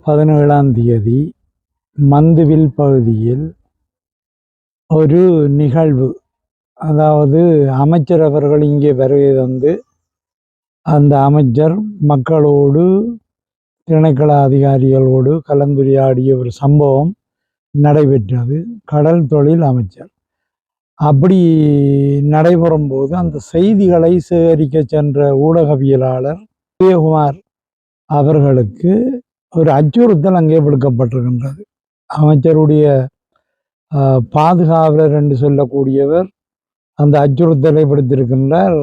17ஆம் தேதி மந்துவில் பகுதியில் ஒரு நிகழ்வு, அதாவது அமைச்சர் அவர்கள் இங்கே வருகை தந்து அந்த அமைச்சர் மக்களோடு திணைக்கள அதிகாரிகளோடு கலந்துரையாடிய ஒரு சம்பவம் நடைபெற்றது. கடல் தொழில் அமைச்சர் அப்படி நடைபெறும் போது அந்த செய்திகளை சேகரிக்க சென்ற ஊடகவியலாளர் உதயகுமார் அவர்களுக்கு ஒரு அச்சுறுத்தல் அங்கே விடுக்கப்பட்டிருக்கின்றது. அமைச்சருடைய பாதுகாவலர் என்று சொல்லக்கூடியவர் அந்த அச்சுறுத்தலை விடுத்திருக்கின்றார்.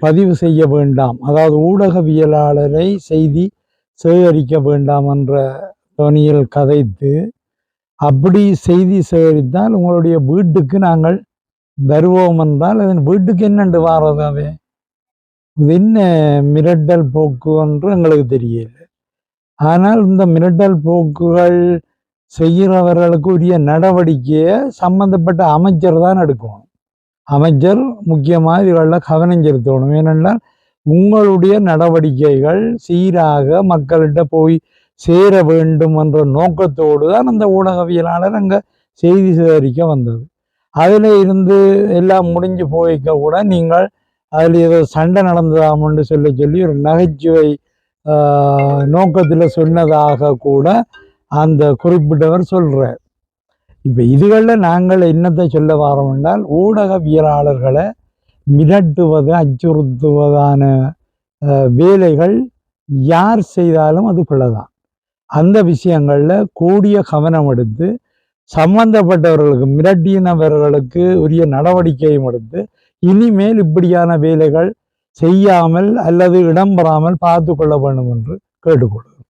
பதிவு செய்ய வேண்டாம், அதாவது ஊடகவியலாளரை செய்தி சேகரிக்க வேண்டாம் என்ற தொனியில் கதைத்து, அப்படி செய்தி சேகரித்தால் உங்களுடைய வீட்டுக்கு நாங்கள் வருவோம் என்றால் அதன் வீட்டுக்கு என்னென்று வாரதாவே, இது என்ன மிரட்டல் போக்கு என்று எங்களுக்கு தெரியல. ஆனால் இந்த மிரட்டல் போக்குகள் செய்கிறவர்களுக்கு உரிய நடவடிக்கையை சம்பந்தப்பட்ட அமைச்சர் தான் எடுக்கணும். அமைச்சர் முக்கியமாக இதுகளில் கவனம் செலுத்தணும். ஏனென்றால் உங்களுடைய நடவடிக்கைகள் சீராக மக்கள்கிட்ட போய் சேர வேண்டும் என்ற நோக்கத்தோடு தான் அந்த ஊடகவியலாளர் அங்கே செய்தி சேகரிக்க வந்தது. அதில் இருந்து எல்லாம் முடிஞ்சு போய்க்க கூட நீங்கள் அதில் ஏதோ சண்டை நடந்ததாமன்னு சொல்லி ஒரு நகைச்சுவை நோக்கத்தில் சொன்னதாக கூட அந்த குறிப்பிட்டவர் சொல்கிறார். இப்போ இதுகளில் நாங்கள் என்னத்தை சொல்ல வரோம் என்றால், ஊடகவியலாளர்களை மிரட்டுவது அச்சுறுத்துவதான வேலைகள் யார் செய்தாலும் அது பிள்ளைதான். அந்த விஷயங்களில் கூடிய கவனம் எடுத்து சம்பந்தப்பட்டவர்களுக்கு மிரட்டினவர்களுக்கு உரிய நடவடிக்கையும் எடுத்து இனிமேல் இப்படியான வேலைகள் செய்யாமல் அல்லது இடம்பெறாமல் பார்த்து கொள்ள வேண்டும் என்று கேட்டுக்கொள்ளும்.